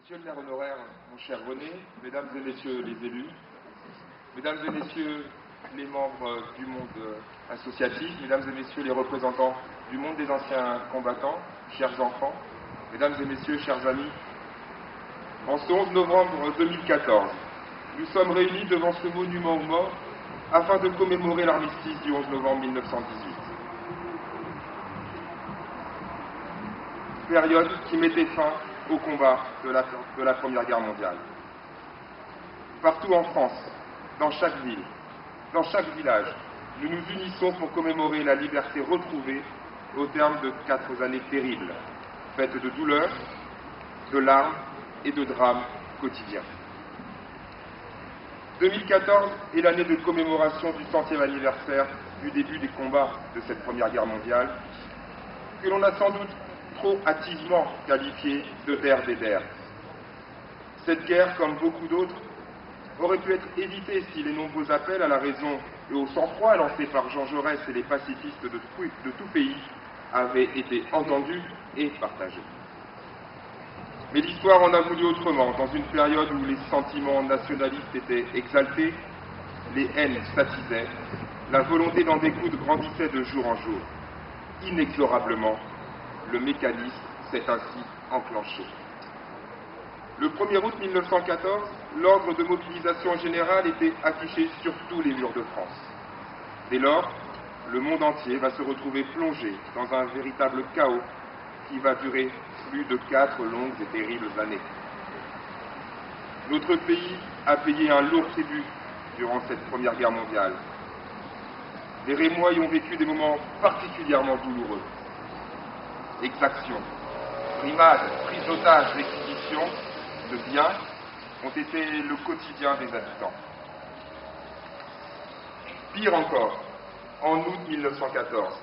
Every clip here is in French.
Monsieur le maire honoraire, mon cher René, mesdames et messieurs les élus, mesdames et messieurs les membres du monde associatif, mesdames et messieurs les représentants du monde des anciens combattants, chers enfants, mesdames et messieurs, chers amis, en ce 11 novembre 2014, nous sommes réunis devant ce monument aux morts afin de commémorer l'armistice du 11 novembre 1918. Période qui mettait fin au combat de la Première Guerre mondiale. Partout en France, dans chaque ville, dans chaque village, nous nous unissons pour commémorer la liberté retrouvée au terme de 4 années terribles, faites de douleurs, de larmes et de drames quotidiens. 2014 est l'année de commémoration du 100e anniversaire du début des combats de cette Première Guerre mondiale, que l'on a sans doute trop hâtivement qualifiée de guerre des guerres. Cette guerre, comme beaucoup d'autres, aurait pu être évitée si les nombreux appels à la raison et au sang-froid lancés par Jean Jaurès et les pacifistes de tout pays avaient été entendus et partagés. Mais l'histoire en a voulu autrement, dans une période où les sentiments nationalistes étaient exaltés, les haines s'attisaient, la volonté d'en découdre grandissait de jour en jour. Inexorablement, le mécanisme s'est ainsi enclenché. Le 1er août 1914, l'ordre de mobilisation générale était affiché sur tous les murs de France. Dès lors, le monde entier va se retrouver plongé dans un véritable chaos qui va durer plus de 4 longues et terribles années. Notre pays a payé un lourd tribut durant cette Première Guerre mondiale. Les Rémois y ont vécu des moments particulièrement douloureux. Exactions, brimades, prises d'otages, réquisitions de biens ont été le quotidien des habitants. Pire encore, en août 1914,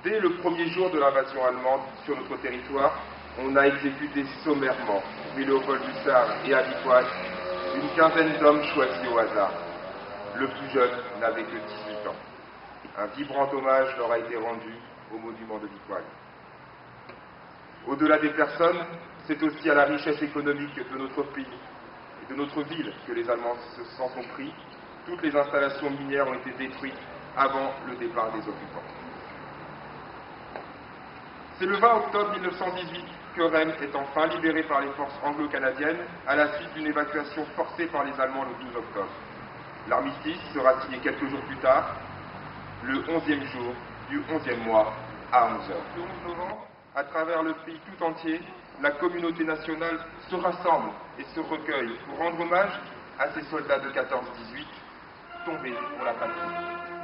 dès le premier jour de l'invasion allemande sur notre territoire, on a exécuté sommairement, rue Léopold-Hussard et à Vittoine, une quinzaine d'hommes choisis au hasard. Le plus jeune n'avait que 18 ans. Un vibrant hommage leur a été rendu au monument de Vittoine. Au-delà des personnes, c'est aussi à la richesse économique de notre pays et de notre ville que les Allemands s'en sont pris. Toutes les installations minières ont été détruites avant le départ des occupants. C'est le 20 octobre 1918 que Rheims est enfin libéré par les forces anglo-canadiennes à la suite d'une évacuation forcée par les Allemands le 12 octobre. L'armistice sera signé quelques jours plus tard, le 11e jour du 11e mois à 11h. Le 11 novembre, à travers le pays tout entier, la communauté nationale se rassemble et se recueille pour rendre hommage à ces soldats de 14-18 tombés pour la patrie.